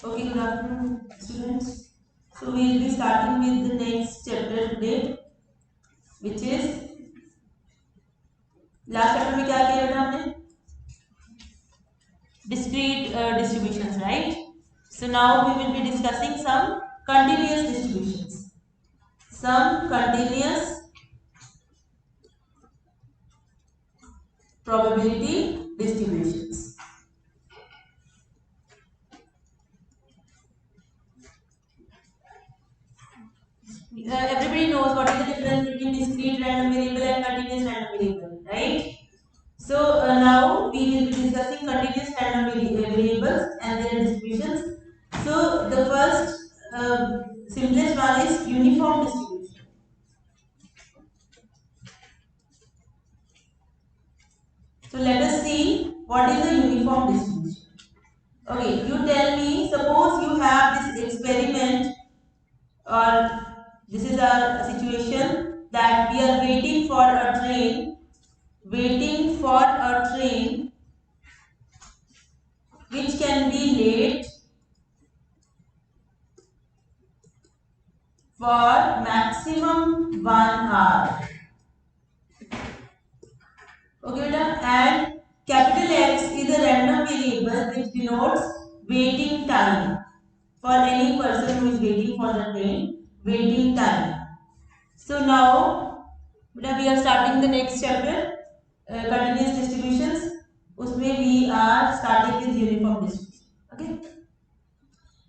Okay, good afternoon, students. So we will be starting with the next chapter today, which is last chapter में क्या किया बेटा हमने? Discrete distributions, right? So now we will be discussing some continuous distributions. Some continuous probability distributions. Everybody knows what is the difference between discrete random variable and continuous random variable, right? So now we will be discussing continuous random variables and their distributions. So the first simplest one is uniform distribution. So let us see what is the uniform distribution. Okay, you tell me, suppose you have this experiment or this is a situation that we are waiting for a train which can be late for maximum 1 hour. Okay, beta, and capital X is a random variable which denotes waiting time for any person who is waiting for the train, waiting time. So now beta, we are starting the next chapter, continuous distributions. उसमें we are starting with uniform distribution. Okay.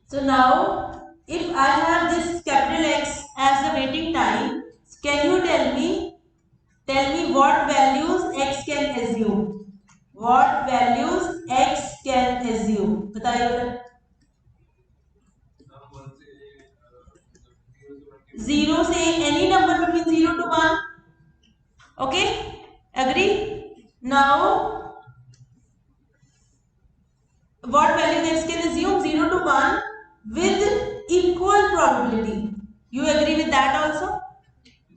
So now, if I have this capital X as the waiting time, can you tell me what values X can assume? What values X can assume? बताइए बेटा. 0 से any number between 0 to 1. Okay? Agree? Now, what values X can assume? 0 to 1 with equal probability. You agree with that also?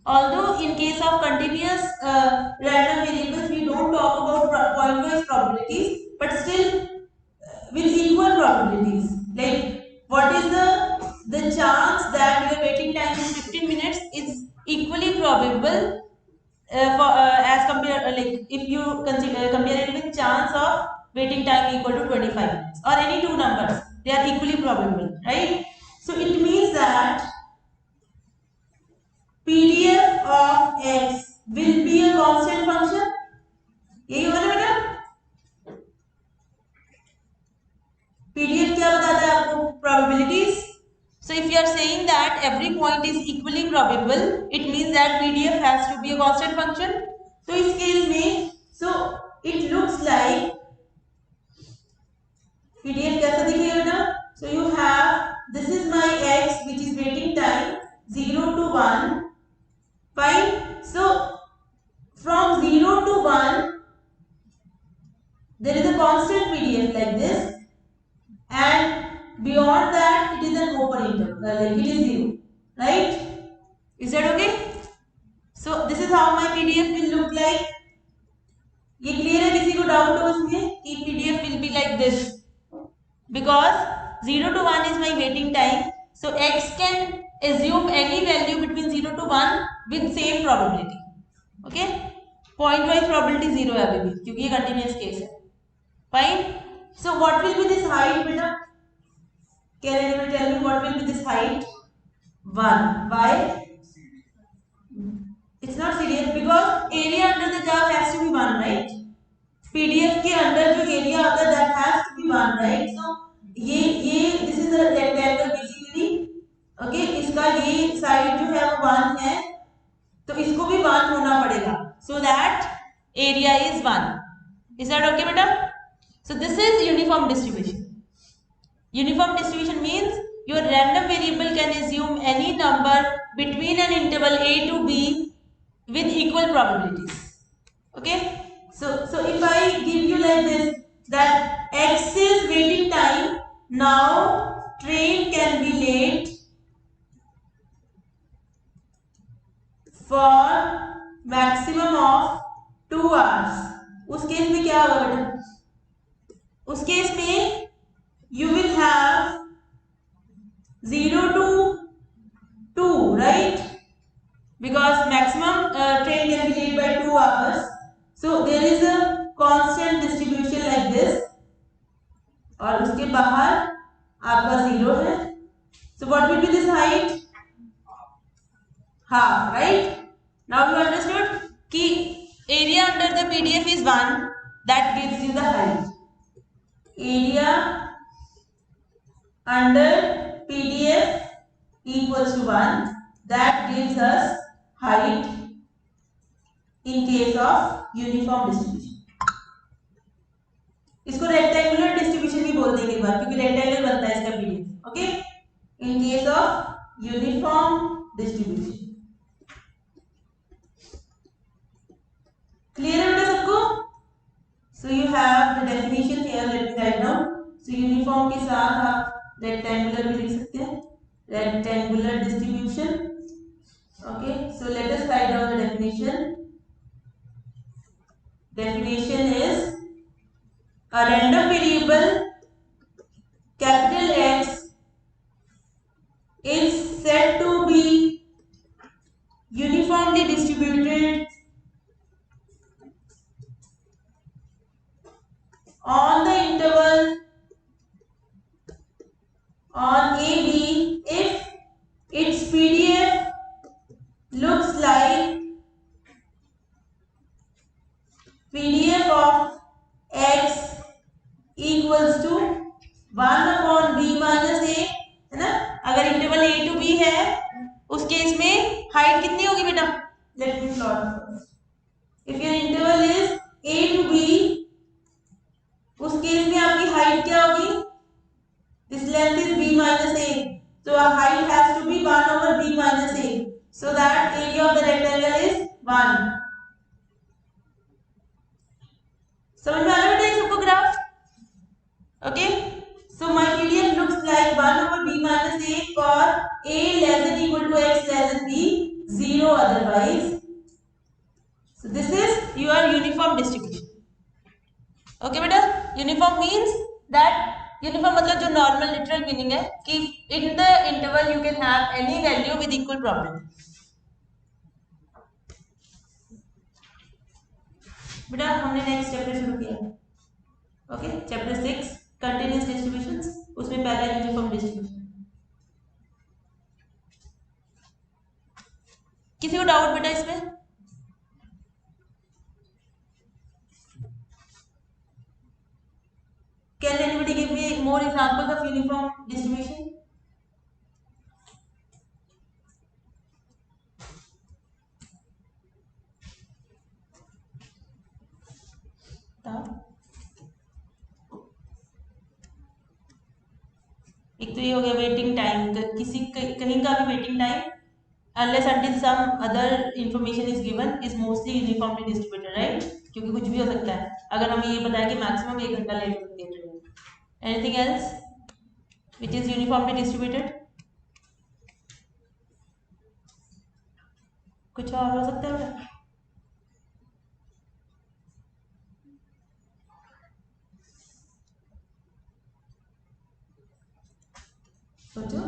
Although in case of continuous random variables, we don't talk about point-wise probabilities, but still with equal probabilities. Like what is the chance that your waiting time is 15 minutes is equally probable as compared like if you compare it with chance of waiting time equal to 25 minutes or any two numbers, they are equally probable, right? So it means that PDF of x will be a constant function. यही होगा ना बेटा? PDF क्या बताता है आपको? Probabilities. So if you are saying that every point is equally probable, it means that PDF has to be a constant function. तो इस केस में, so it looks like PDF कैसा दिखेगा बेटा? So you have, this is my x which is waiting time 0 to 1. Fine. So from 0 to 1 there is a constant PDF like this, and beyond that it is an open interval, like it is 0, right? Is that okay? So this is how my PDF will look like. ये clear है? किसी को doubt हो इसमें कि PDF will be like this, because 0 to 1 is my waiting time, so X can assume any value between 0 to 1 with same probability. Okay? Point wise probability 0 है अभी भी, क्योंकि ये continuous case है. Fine. So what will be this height, beta? Can anyone tell me what will be this height? 1. Why? It's not serious because area under the curve has to be 1, right? PDF के अंदर जो area आता है that has to be 1, right? So ये this is a rectangle basically. Okay, इसका ये side जो है वो 1 है, तो इसको भी 1 होना पड़ेगा. So that area is 1. Is that okay, beta? So this is uniform distribution. Uniform distribution means your random variable can assume any number between an interval a to b with equal probabilities. Okay? So if I give you like this, that x is waiting time, now train can be late for maximum of 2 hours. उस case में क्या होगा बेटा? उस case में you will have 0 to 2, right? Because maximum train can be late by 2 hours. So there is a constant distribution like this. और उसके बाहर आपका 0 है. So what will be this height? Half, right? Now you understood कि area under the PDF is 1. That gives you the height. Area under PDF equals to 1. That gives us height in case of uniform distribution. इसको rectangular distribution भी बोल देंगे एक बार, क्योंकि rectangle बनता है इसका PDF. Okay, in case of uniform distribution. Clear है बेटा सबको? सो you have the definition here, late me write down. So uniform के साथ आप रेक्टेंगुलर भी लिख सकते हैं, rectangular distribution. Okay, so let us write down the definition. Definition is a random variable capital X is said to be uniformly distributed on the interval on AB if its PDF looks like PDF of X equals to 1 upon B minus A, है ना? अगर interval A to B है, उस case में height कितनी होगी बेटा? Let me plot. If your interval is A to B, उस केस में आपकी हाइट क्या होगी? This length is B minus A, so our height has to be 1 over B minus A, so that area of the rectangle is 1. समझ में आ रहा है सबको graph? Okay, so my PDF looks like 1 over b minus a for a less than equal to x less than b, 0 otherwise. So this is your uniform distribution. Okay बेटा, uniform means that uniform मतलब जो normal literal meaning है कि in the interval you can have any value with equal probability. बेटा हमने next chapter शुरू किया. Okay, chapter 6 continuous distributions. उसमें पहला यूनिफॉर्म डिस्ट्रीब्यूशन. किसी को डाउट बेटा इसमें? Can anybody give me more examples of uniform distribution? एक तो ये हो गया वेटिंग टाइम. किसी कहीं का भी waiting time unless until some other information is given is mostly uniformly distributed, right? क्योंकि कुछ भी हो सकता है. अगर हमें ये बताया कि मैक्सिमम 1 घंटा लेट हो सकती है train. Anything else which is uniformly distributed? कुछ और हो सकता है बेटा? सोचो.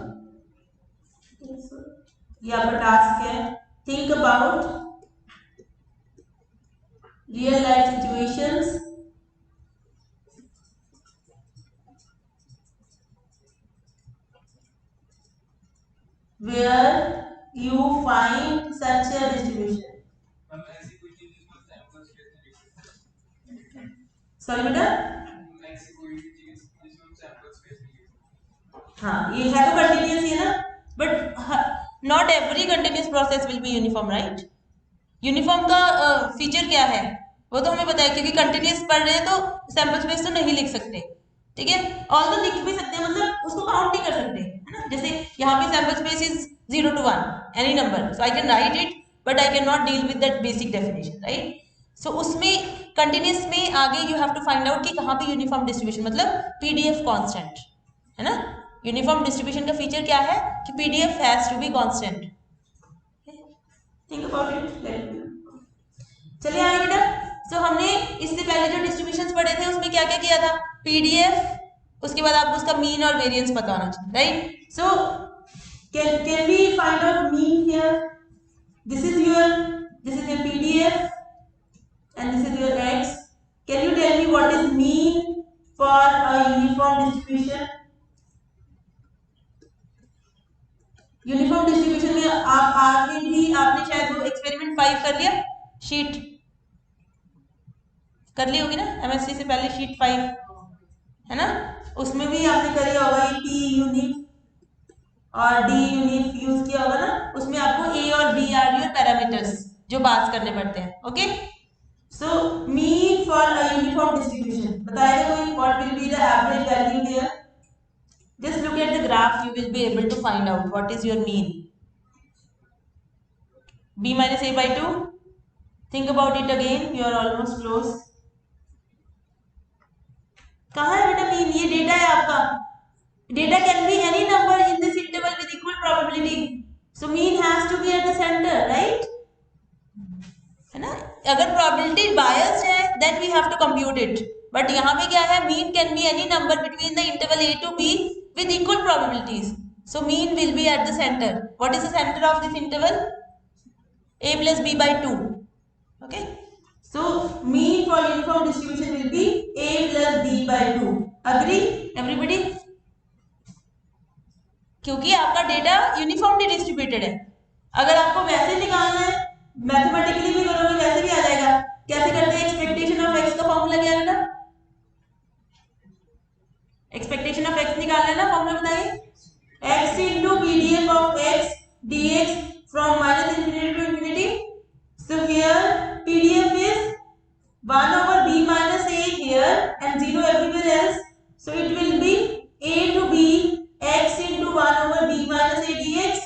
ये आपका टास्क है. Think about real life situations where you find such a distribution. Sorry बेटा? हाँ, ये है तो कंटिन्यूअस ही है ना, but not every continuous process will be uniform, right? Uniform का फीचर क्या है वो तो हमें पता है, क्योंकि कंटिन्यूअस पढ़ रहे हैं तो सैंपल स्पेस तो नहीं लिख सकते. ठीक है, ऑल तो लिख भी सकते हैं, मतलब उसको काउंट नहीं कर सकते, है ना? जैसे यहाँ पे sample space is 0 to 1 any number, so I can write it but I can not deal with that basic definition, right? So उसमें कंटिन्यूअस में आगे you have to find out कि कहाँ पे यूनिफॉर्म डिस्ट्रीब्यूशन मतलब पीडीएफ कांस्टेंट, है ना? Uniform distribution का फीचर क्या है कि PDF has to be constant. Think about it. चलिए आगे बेटा. सो हमने इससे पहले जो डिस्ट्रीब्यूशंस पढ़े थे उसमें क्या क्या किया था? पीडीएफ, उसके बाद आपको उसका मीन और वेरिएंस पता होना चाहिए, right? So Can we find out mean here? This is your PDF and this is your x. Can you tell me what is mean for a uniform distribution? Uniform distribution में आप आपने शायद वो experiment 5 कर लिया, sheet कर ली होगी ना, एमएससी से पहले शीट 5 है ना, उसमें भी आपने कर लिया होगा, ये पी यूनिट और डी यूनिट यूज किया होगा ना, उसमें आपको ए और बी आर योर पैरामीटर्स जो पास करने पड़ते हैं. Okay, so mean for a uniform distribution बताएगा कोई, what will be the average value here? Just look at the graph, you will be able to find out what is your mean. B minus a by 2. Think about it again, you are almost close. कहाँ है बेटा mean? ये data है आपका. Data can be any number in this interval with equal probability. So mean has to be at the center, right? है ना? अगर probability biased है, then we have to compute it. But यहाँ पे क्या है? Mean can be any number between the interval a to b with equal probabilities. So mean will be at the center. What is the center of this interval? A plus b by 2. Okay. So mean for uniform distribution will be a plus b by 2. Agree everybody? क्योंकि आपका data uniformly distributed है. अगर आपको वैसे निकालना है, mathematically भी करोगे वैसे भी आ जाएगा. कैसे करते हैं? एक्सपेक्टेशन ऑफ एक्स का फॉर्मूला क्या है ना? एक्सपेक्टेशन ऑफ एक्स निकालना है ना, फॉर्मूला बताइए. X into PDF of x dx from minus infinity to infinity. So here pdf is 1 over b minus a here and 0 everywhere else. So it will be a to b x into 1 over b minus a dx.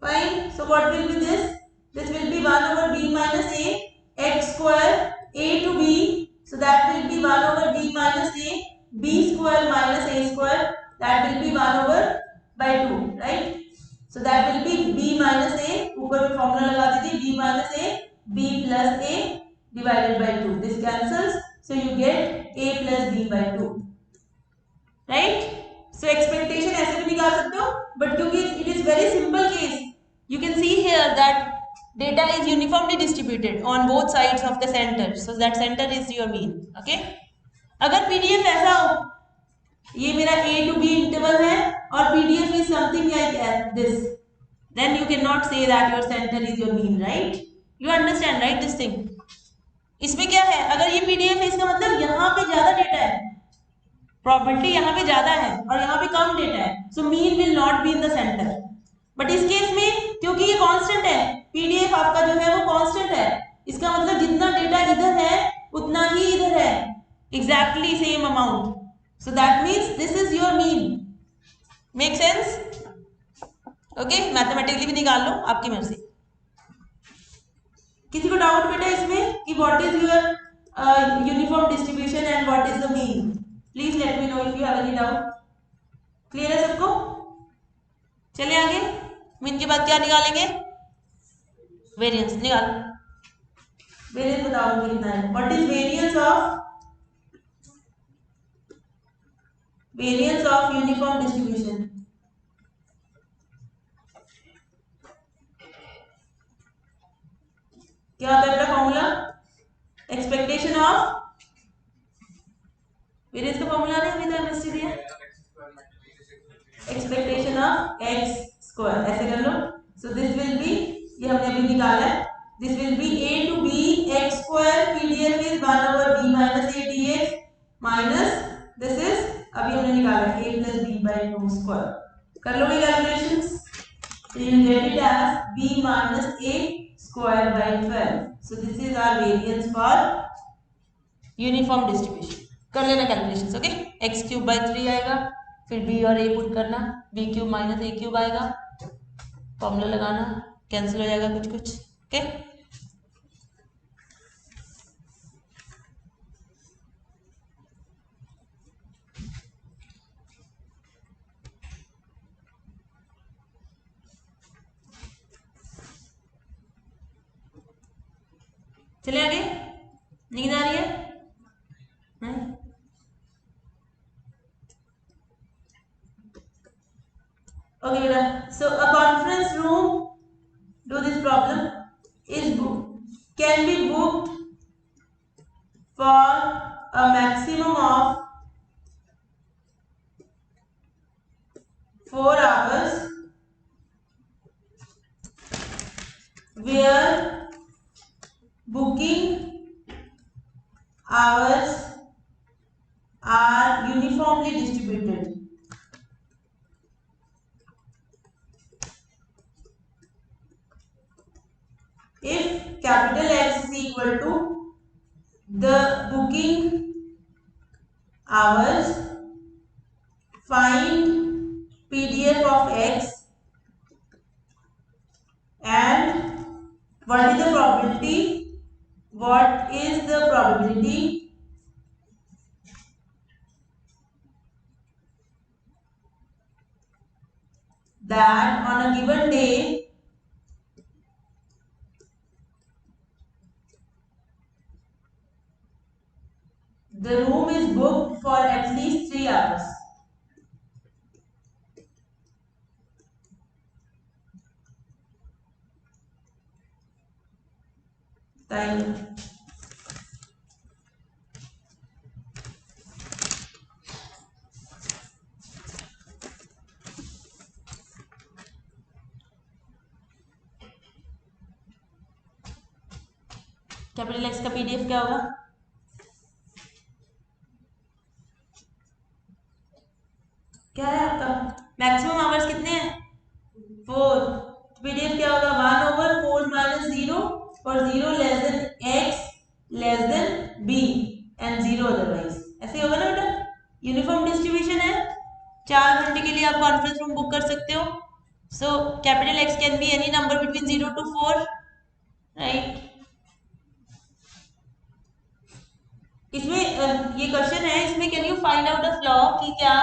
Fine. So what will be this? This will be 1 over b minus a x square a to b. So that will be 1 over b minus a b square minus a square. That will be 1 over by 2, right? So that will be b minus a, ऊपर में formula लगा दीजिए, b minus a b plus a divided by 2. This cancels, so you get a plus b by 2, right? So expectation ऐसे भी निकाल सकते हो, but क्योंकि it is very simple case, you can see here that data is uniformly distributed on both sides of the center, so that center is your mean. Okay? अगर PDF ऐसा हो, ये मेरा A to B interval है और PDF is something like this, then you cannot say that your center is your mean, right? You understand, right, this thing? इसमें क्या है, अगर ये PDF है इसका मतलब यहाँ पे ज्यादा डेटा है, प्रोबेबिलिटी यहाँ पे ज्यादा है और यहाँ पे कम डेटा है, so mean will not be in the centre. But इस केस में क्योंकि ये कांस्टेंट है, PDF आपका जो है वो कांस्टेंट है, इसका मतलब जितना डेटा इधर है उतना ही इधर है, exactly same amount. So that means this is your mean. Make sense? Okay? Mathematically भी निकाल लो, आपकी मर्जी. किसी को डाउट बेटा इसमें कि what is your uniform distribution and what is the mean? Please let me know if you have any doubt. Clear है सबको? चले आगे. मीन के बाद क्या निकालेंगे? वेरिएंस निकाल. वेरिएंस बताओ कितना है? What is variance of uniform distribution? क्या होता है फॉर्मूला? एक्सपेक्टेशन ऑफ वेरिएंस का फॉर्मूला नहीं अभी तो एमएससी दिया, एक्सपेक्टेशन ऑफ एक्स स्क्वायर, ऐसे कर लो. सो दिस विल बी, ये हमने अभी निकाला है, this will B a to b x square pdf is 1 over b minus a dx minus this is अभी हमने निकाला a plus b by 2 square. कर लोगे calculations, so you get it as b minus a square by 12. So this is our variance for uniform distribution. कर लेना calculations. Okay, x cube by 3 आएगा, फिर b और a पुट करना, b cube minus a cube आएगा, formula लगाना, cancel हो जाएगा कुछ कुछ. ओके, चले आगे. नींद आ रही है? Okay, beta. So a conference room, do this problem, can be booked for a maximum of 4 hours, where booking hours are uniformly distributed. If capital X is equal to the booking hours, find PDF of X and what is the probability that on a given day the room is booked for at least 3 hours. Time. Capital x का PDF क्या होगा? क्या है आपका? Maximum hours कितने हैं? 4. PDF क्या होगा? 1/4 - 0 और 0 less than x less than b and 0 otherwise. ऐसे होगा ना बेटा? यूनिफॉर्म डिस्ट्रीब्यूशन है. 4 घंटे के लिए आप कॉन्फ्रेंस रूम बुक कर सकते हो. So capital x can be any number between 0 to 4, right? इसमें ये क्वेश्चन है, इसमें can you find out a flaw कि क्या,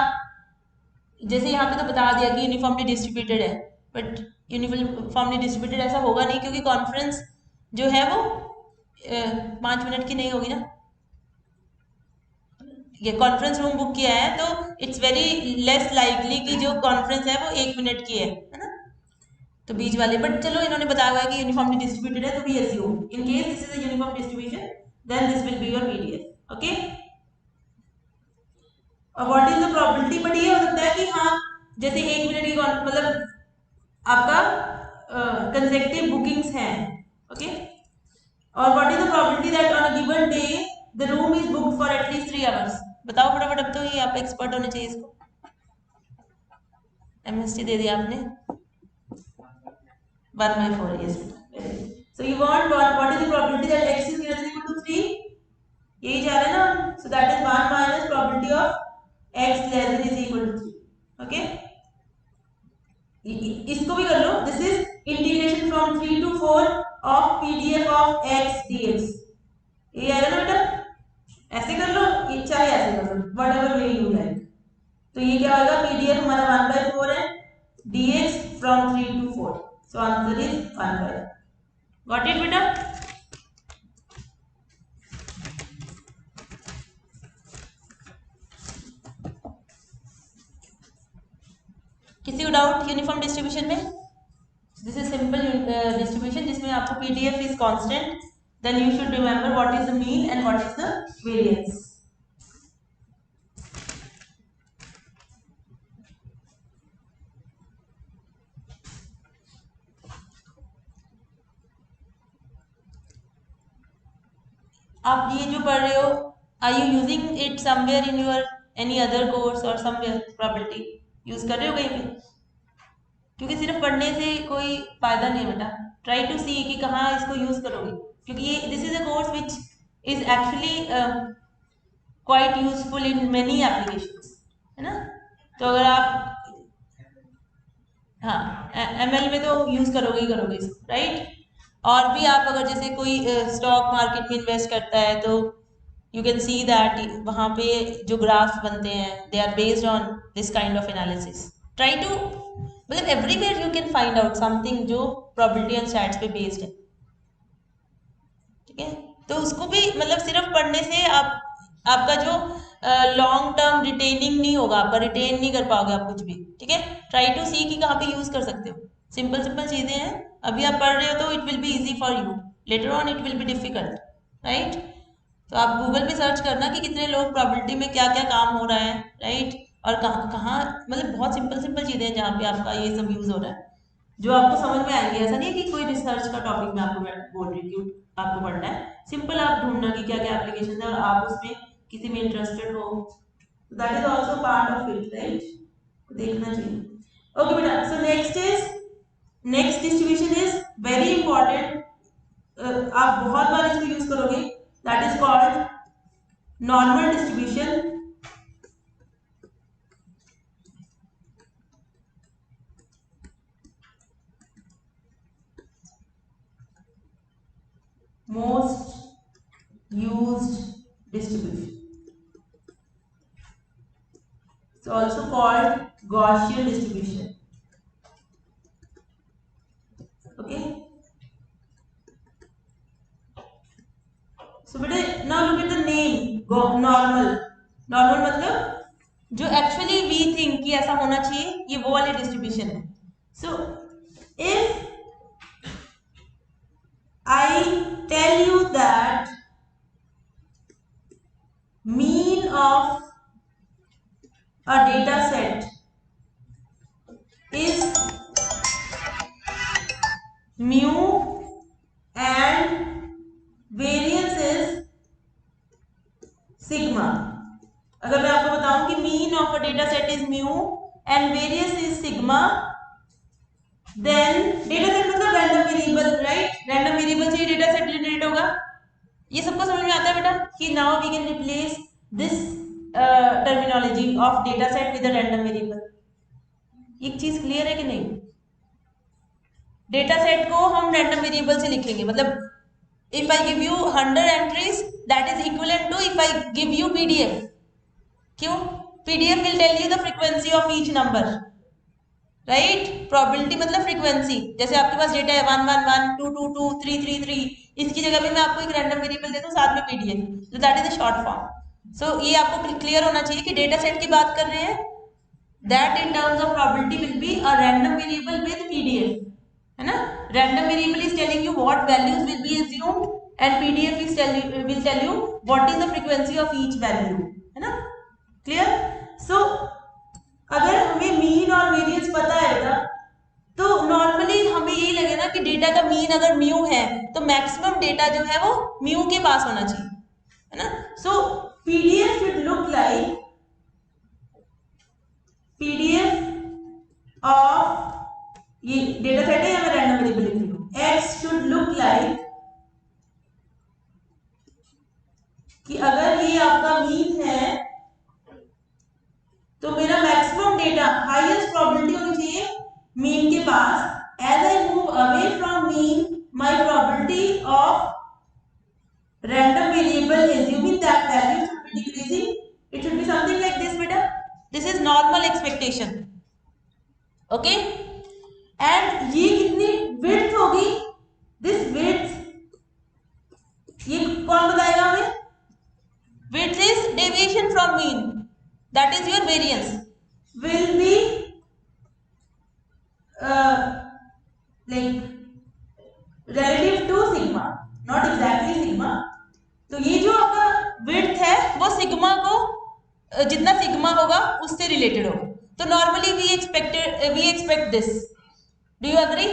जैसे यहाँ पे तो बता दिया कि यूनिफॉर्मली डिस्ट्रीब्यूटेड है, बट यूनिफॉर्मली डिस्ट्रीब्यूटेड ऐसा होगा नहीं क्योंकि कॉन्फ्रेंस जो है वो 5 मिनट की नहीं होगी ना. ये कॉन्फ्रेंस रूम बुक किया है तो इट्स वेरी लेस लाइकली कि जो कॉन्फ्रेंस है वो 1 मिनट की है ना, तो बीच वाले. बट चलो इन्होंने बताया हुआ है कि यूनिफॉर्मली डिस्ट्रीब्यूटेड है तो we assume in case this is a uniform distribution then this will be your PDF. Okay. और what is the probability? But ये हो सकता है कि हाँ जैसे 1 मिनट की मतलब आपका कंसेक्टिव बुकिंग्स हैं. ओके. और what is the probability that on a given day the room is booked for at least 3 hours? बताओ फटाफट. अब तो ये आप एक्सपर्ट होने चाहिए इसको. एमएसटी दे दिया आपने. 1/4. yes. So you want what is the probability that x is greater than equal to 3? यही जा रहा है ना. So that is 1 minus probability of x less than is equal to 3. Okay. इसको भी कर लो. This is integration from 3 to 4 of PDF of x dx. ये आएगा ना बेटा? ऐसे कर लो, चाहे ऐसे कर लो, व्हाटएवर वे यू लाइक. तो ये क्या होगा? पीडीएफ हमारा 1/4 है, dx from 3 to 4. So answer is 1/4. Got it बेटा? किसी को डाउट यूनिफॉर्म डिस्ट्रीब्यूशन में? दिस इज सिंपल डिस्ट्रीब्यूशन जिसमें आपको PDF is constant, then you should remember what is the mean and what is the variance. आप ये जो पढ़ रहे हो, are you using it somewhere in your any other course और समवेयर प्रोबेबिलिटी यूज कर रहे हो कहीं पे? क्योंकि सिर्फ पढ़ने से कोई फायदा नहीं बेटा. ट्राई टू सी कि कहाँ इसको यूज करोगे, क्योंकि ये this is a course which is actually quite useful in many applications, है ना. तो अगर आप हाँ एमएल में तो यूज करोगे ही करोगे इसको, राइट. और भी आप अगर जैसे कोई स्टॉक मार्केट में इन्वेस्ट करता है तो यू कैन सी दैट वहाँ पे जो ग्राफ्स बनते हैं they are based on this kind of analysis. Try to मतलब everywhere you can find out something जो प्रोबेबिलिटी एंड स्टैट्स पे बेस्ड है. ठीक है. तो उसको भी मतलब सिर्फ पढ़ने से आपका जो लॉन्ग टर्म रिटेनिंग नहीं होगा आपका, रिटेन नहीं कर पाओगे आप कुछ भी, ठीक है। ट्राई टू सी कि कहाँ पे यूज कर सकते हो। सिंपल सिंपल चीजें हैं, अभी आप पढ़ रहे हो तो it will be easy for you, later on it will be difficult, right. तो आप गूगल पे सर्च करना कि कितने लोग प्रोबेबिलिटी में क्या क्या काम हो रहा है, राइट, और कहाँ कहाँ, मतलब बहुत सिंपल सिंपल चीजें हैं जहाँ पे आपका ये सब यूज हो रहा है, जो आपको समझ में आएंगे। ऐसा नहीं है कि कोई रिसर्च का टॉपिक मैं आपको बोल रही हूँ आपको पढ़ना है, सिंपल आप ढूंढना कि क्या क्या एप्लीकेशन है और आप उसमें किसी में इंटरेस्टेड हो, that is also part of it, right, देखना चाहिए। ओके बेटा, so next distribution is very important, आप बहुत बार इसको यूज करोगे, that is called normal distribution. Most used distribution. It's also called Gaussian distribution. Okay. So beta, now look at the name. Normal. Normal मतलब जो actually we think कि ऐसा होना चाहिए, ये वो वाली distribution है. So if I tell you that mean of a data set is mu and variance is sigma. अगर मैं आपको बताऊं कि mean of a data set is mu and variance is sigma, then data set मतलब random variable, right? Random variable से ही data set generate होगा। ये सबको समझ में आता है बेटा कि now we can replace this terminology of data set with a random variable। एक चीज क्लियर है कि नहीं? डेटा सेट को हम रैंडम वेरिएबल से लिखेंगे, मतलब if I give you 100 entries that is equivalent to if I give you PDF। क्यों? PDF will tell you the frequency of each number, right? probability मतलब frequency, जैसे आपके पास डेटा है 111 222 333, इसकी जगह पे मैं आपको एक रैंडम वेरिएबल दे दूं साथ में PDF, तो that is a short form. So ये आपको क्लियर होना चाहिए कि डेटा सेट की बात कर रहे हैं, that in terms of probability will be a random variable with PDF, है ना। random variable is telling you what values will be assumed and PDF is will tell you what is the frequency of each value, है ना, clear। so अगर हमें mean और variance पता है बेटा, तो नॉर्मली हमें यही लगे ना कि डेटा का मीन अगर म्यू है तो मैक्सिमम डेटा जो है वो म्यू के पास होना चाहिए, है ना। सो PDF should look like PDF of ये डेटा सेट है या मैं रैंडम वेरिएबल लिख रही हूँ, X should look like कि अगर ये आपका मीन है तो मेरा मैक्सिमम डेटा हाईएस्ट प्रोबेबिलिटी होनी चाहिए मीन के पास। As I move away from mean my probability of random variable assuming that value should be decreasing, it should be something like this beta, this is normal expectation, okay। and ये कितनी width होगी, this width ये कौन बताएगा हमें? width is deviation from mean, that is your variance, will be like relative to sigma, not exactly sigma। तो ये जो आपका width है वो सिग्मा को जितना सिग्मा होगा उससे रिलेटेड होगा। तो normally we expect this, do you agree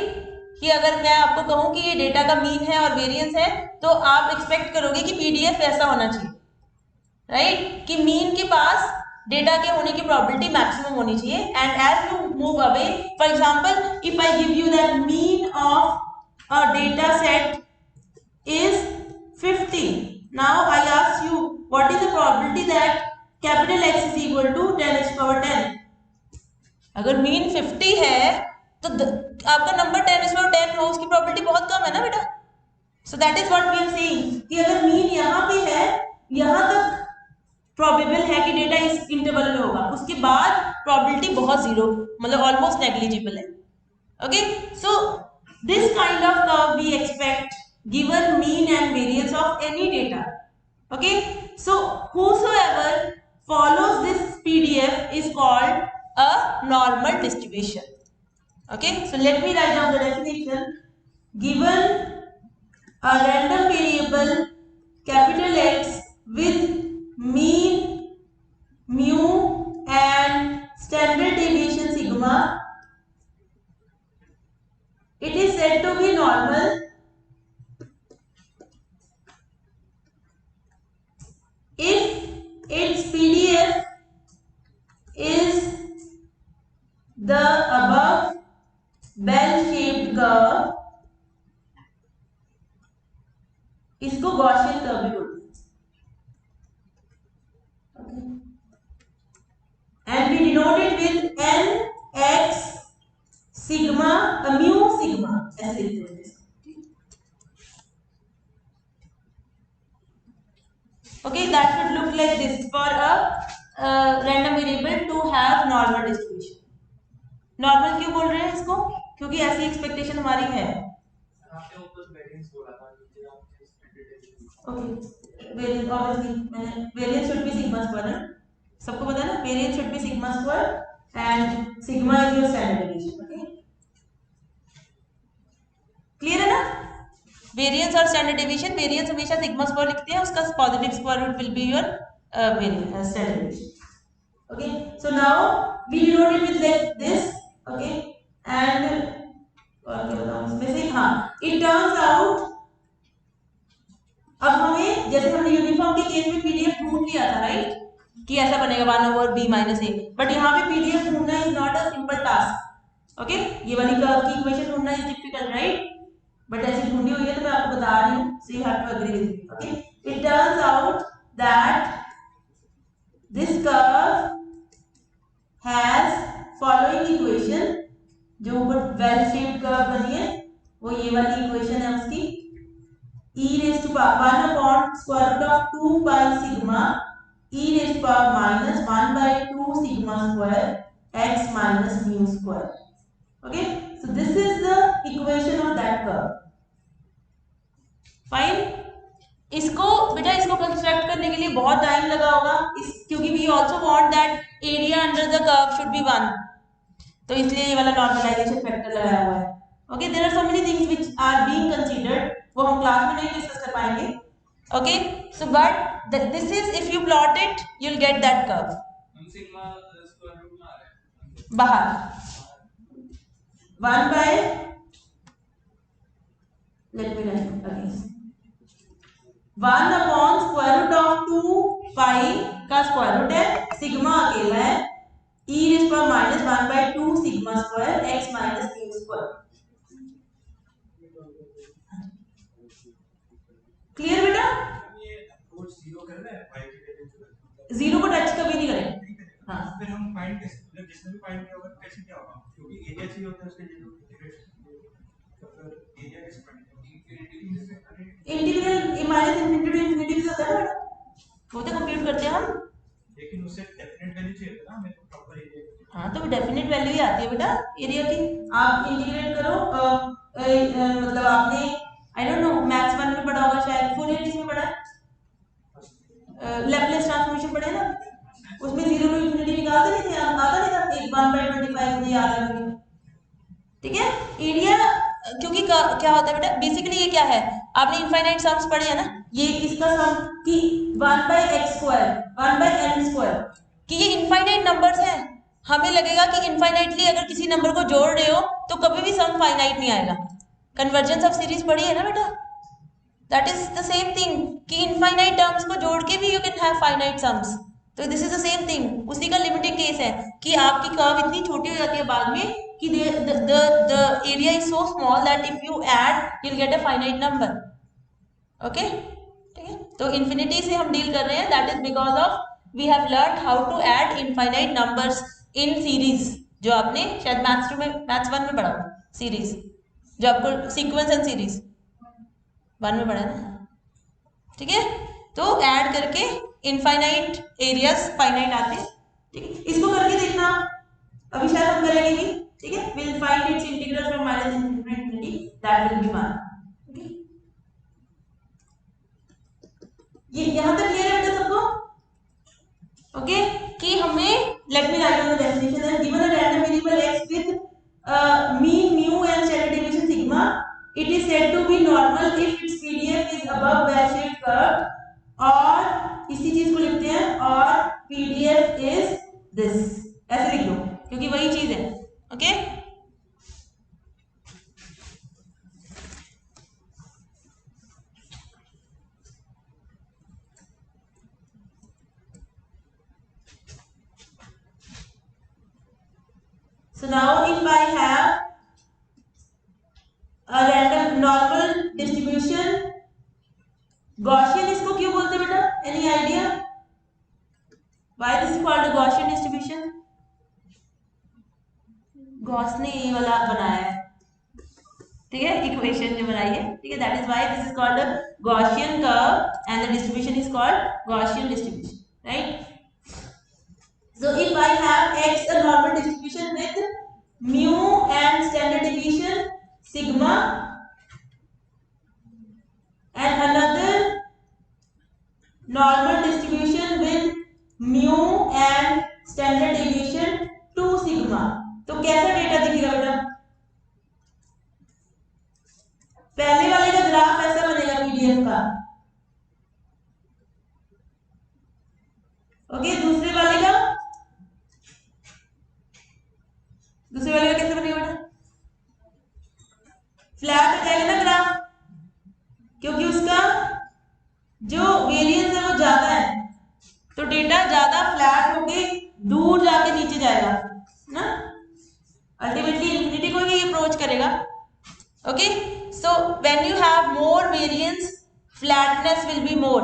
कि अगर मैं आपको कहूं कि ये डेटा का मीन है और वेरिएंस है तो आप एक्सपेक्ट करोगे कि PDF ऐसा होना चाहिए, राइट, कि मीन के पास डेटा के होने की प्रोबेबिलिटी मैक्सिमम होनी चाहिए। And as you move away, for example if I give you that mean of a data set is 50, now I ask you what is the probability that capital X is equal to 10 power 10। अगर mean 50 है तो आपका number 10 power 10 हो, उसकी probability बहुत कम है ना बेटा। So that is what we are saying कि अगर मीन यहाँ पे है, यहाँ तक प्रोबेबल है कि डेटा इस इंटरवल में होगा, उसके बाद प्रोबेबिलिटी बहुत जीरो, मतलब ऑलमोस्ट नेग्लिजिबल है, okay. So this kind of curve we expect given mean and variance of any data, okay। so whosoever follows this PDF is called a normal distribution. Okay, so let me write down the definition. Given a random variable capital X with mean, mu and standard deviation sigma, it is said to be normal if its PDF is the above bell-shaped curve. इसको Gaussian curve भी बोलते हैं, and we denote it with n x sigma mu sigma ऐसे लिखते हैं. Okay, that should look like this for a random variable to have normal distribution. Normal क्यों बोल रहे हैं इसको? क्योंकि ऐसी एक्सपेक्टेशन हमारी है. आपने ऊपर वेरिएंस बोला था. ओके, वेरिएंस ऑब्वियसली मैंने variance should be sigma square है, सबको पता है ना. Variance should be sigma square and sigma is your standard deviation. Okay, clear है ना? वेरिएंस और स्टैंडर्ड डेविएशन, वेरिएंस हमेशा सिग्मा स्क्वायर लिखते हैं, उसका positive square root will be your variance standard deviation. Okay, so now we denote it with like this. Okay, and और क्या बताऊं इसमें से. हाँ, it turns out अब हमें जैसे हमने यूनिफॉर्म के केस में पीडीएफ ढूंढ लिया था, राइट, कि ऐसा बनेगा 1/b - a, बट यहाँ पे पीडीएफ ढूंढना is not a simple task. Okay, ये वाली कर्व की इक्वेशन ढूंढना इज डिफिकल्ट, राइट, बट ऐसी ढूंढी हुई है तो मैं आपको बता रही हूँ, so you have to agree with me. Okay, it turns out that this curve has following equation. जो ऊपर वेल शेप्ड कर्व बनी है वो ये वाली इक्वेशन है उसकी. e raised to power 1 upon square root of 2 pi sigma e raised to power minus 1/2 sigma square x minus mu square. Okay, so this is the equation of that curve. Fine. इसको बेटा इसको construct करने के लिए बहुत time लगा होगा, क्योंकि we also want that area under the curve should be 1, तो इसलिए ये वाला नॉर्मलाइजेशन फैक्टर लगाया हुआ है. Okay, there are so many things which are being considered, वो हम क्लास में नहीं डिस्कस कर पाएंगे. Okay, so but this is if you plot it you will get that curve. Sigma square root में आ रहा है बाहर 1 by let me write again 1 upon square root of 2 pi का स्क्वायर रूट है, सिग्मा अकेला है, e raise power minus 1/2 sigma square x minus mu square. Clear बेटा? ये अप्रोच 0 कर रहा है, y के वैल्यू 0 को टच कभी नहीं करेंगे. हां, फिर हम फाइंड कैसे, मतलब जिसमें भी फाइंड किया होगा कैसे क्या होगा, क्योंकि एरिया चाहिए होता है उसके लिए इंटीग्रेशन, तो फिर एरिया कैसे find integral minus infinity to infinity भी होता है ना, वो तो कंप्यूट करते हैं हम, लेकिन उससे डेफिनेट वैल्यू चाहिए था ना हमें, तो प्रॉपर एरिया. हां, तो डेफिनेट वैल्यू ही आती है बेटा एरिया की. आप इंटीग्रेट करो, मतलब आपने आई डोंट नो मैथ्स 1 में पढ़ा होगा शायद, फूरियर किसमें पढ़ा है, लैप्लेस ट्रांसफॉर्मेशन पढ़े ना, उसमें 0 टू इनफिनिटी निकालते नहीं थे, आता नहीं था, एक 1/25 मुझे याद है मुझे. ठीक है, एरिया क्योंकि क्या होता है बेटा, बेसिकली ये क्या है, आपने इनफाइनाइट सम्स पढ़े हैं ना, ये इसका सम कि 1/x², 1/n², कि ये इनफाइनाइट नंबर्स हैं. हमें लगेगा कि इनफाइनाइटली अगर किसी नंबर को जोड़ रहे हो तो कभी भी सम फाइनाइट नहीं आएगा. कन्वर्जेंस ऑफ सीरीज पढ़ी है ना बेटा, that is the same thing कि इनफाइनाइट टर्म्स को जोड़ के भी you can have finite sums. तो this is the same thing, उसी का लिमिटिंग केस है कि आपकी कर्व इतनी छोटी हो जाती है बाद में कि the area is so small that if you add you'll get a finite number. Okay, ठीक है, तो infinity से हम डील कर रहे हैं, that is because of we have learned how to add infinite numbers in series, जो आपने शायद मैथ्स 1 में पढ़ा हो, सीरीज जो आपको सीक्वेंस एंड सीरीज 1 में पढ़ा है ना. ठीक है, तो ऐड करके इनफाइनाइट एरियाज फाइनाइट आते हैं. ठीक है, इसको करके देखना, अभी शायद हम करेंगे भी. ठीक है, we'll find its integral from minus infinity, that will be 1. Okay, ये यहां तक क्लियर है बेटा सबको? ओके कि हमें late me write down the definition and given a random variable x with mean mu and standard deviation sigma, it is said to be normal if its PDF is above well-shaped curve, और इसी चीज को लिखते हैं और PDF is this, ऐसे लिख दो क्योंकि वही चीज है. Okay So now if I have a random normal distribution, Gaussian इसको क्यों बोलते हैं बेटा? Any idea? Why this is called a Gaussian distribution? Gauss ने ये वाला बनाया है, ठीक है, इक्वेशन जो बनाई है, ठीक है, that is why this is called a Gaussian curve and the distribution is called Gaussian distribution, right? So if I have x a normal distribution with mu and standard deviation sigma and another normal distribution with mu and standard deviation 2 sigma, तो कैसा data दिखेगा बेटा? पहले वाले का graph ऐसा बनेगा PDF का, ओके, दूसरे वाले का कैसे बनेगा बेटा? फ्लैट हो जाएगा ना ग्राफ, क्योंकि उसका जो वेरिएंस है वो ज्यादा है, तो डेटा ज्यादा फ्लैट होके दूर जाके नीचे जाएगा ना, अल्टीमेटली इन्फिनिटी को ही अप्रोच करेगा. Okay so when you have more variance flatness will be more,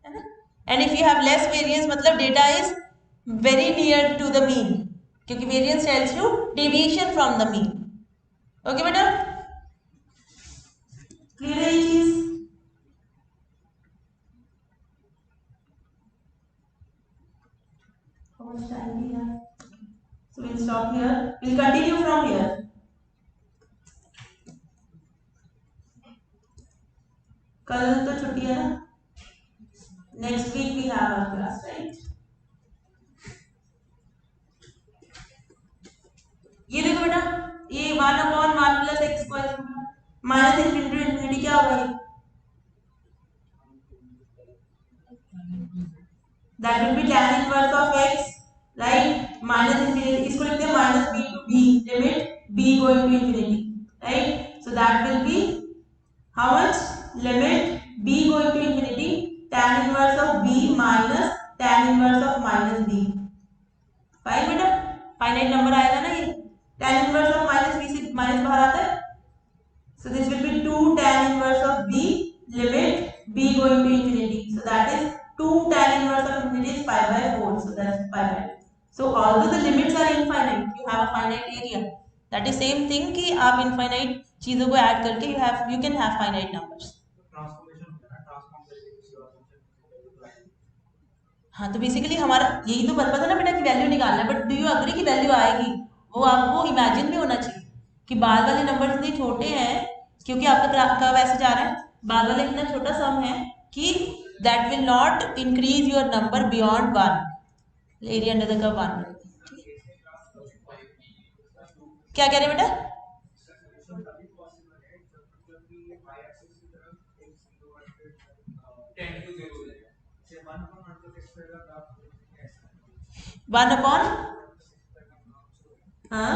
है ना, and if you have less variance मतलब data is very near to the mean, क्योंकि variance tells you deviation from the mean. Okay बेटा, clear है ये चीज? How much time we have? So we'll stop here. We'll continue from here. कल तो छुट्टी है ना, next week we have our class, right? ये देखो बेटा, ये 1/1 plus x square minus infinity to infinity क्या होगा? That will be tan inverse of x, right? Minus infinity, इसको लिखते हैं minus b to b, limit b going to infinity, right? So that will be how much? Limit b going to infinity, tan inverse of b minus tan inverse of minus b. Fine बेटा, finite number आएगा ना ये, tan inverse of minus b से minus बाहर आता है, so this will be 2 tan inverse of b, limit b going to infinity, so that is 2 tan inverse of infinity is 5/4, so that's 5/4. So although the limits are infinite, you have a finite area. That is same thing कि आप infinite चीजों को add करके you can have finite numbers. हाँ, तो basically हमारा यही तो पर्पस है ना बेटा कि वैल्यू निकालना है, बट डू यू अग्री कि वैल्यू आएगी? वो आपको इमेजिन भी होना चाहिए कि बाद वाले नंबर इतने छोटे हैं, क्योंकि आपका कर्व ऐसे जा रहा है, बाद वाले इतना छोटा सम है कि that will not increase your number beyond 1, area under the curve 1. क्या कह रहे हैं बेटा? वन अपॉन हाँ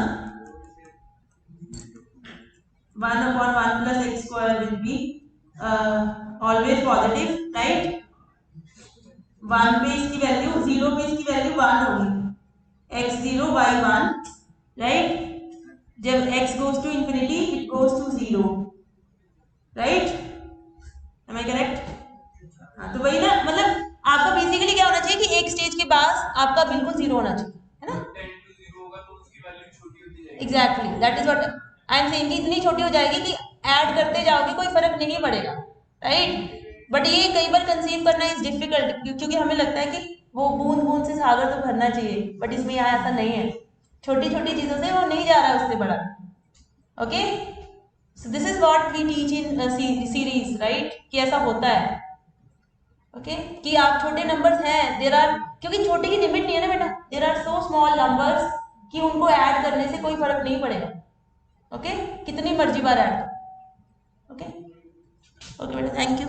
1/1 plus x square will be always positive, right? 1 पे इसकी वैल्यू, 0 पे इसकी वैल्यू 1 होगी, x0 y1, right? जब x goes to infinity it goes to 0, right? Am I correct? हाँ, तो वही ना, मतलब आपका बेसिकली क्या होना चाहिए कि एक स्टेज के बाद आपका बिल्कुल 0 होना चाहिए, है ना? Exactly, that is what I am saying, इतनी छोटी हो जाएगी कि ऐड करते जाओगे कोई फर्क नहीं पड़ेगा, राइट? बट ये कई बार कंसीव करना इज डिफिकल्ट, क्योंकि हमें लगता है कि वो बूंद बूंद से सागर तो भरना चाहिए, बट इसमें यहाँ ऐसा नहीं है, छोटी छोटी चीजों से वो नहीं जा रहा उससे बड़ा. Okay so this is what we teach in series, right, कि ऐसा होता है. ओके कि आप छोटे नंबर्स हैं, देर आर, क्योंकि छोटे की लिमिट नहीं है ना बेटा, there are so small numbers कि उनको ऐड करने से कोई फर्क नहीं पड़ेगा। ओके कितनी मर्जी बार ऐड। ओके ओके बेटा, थैंक यू।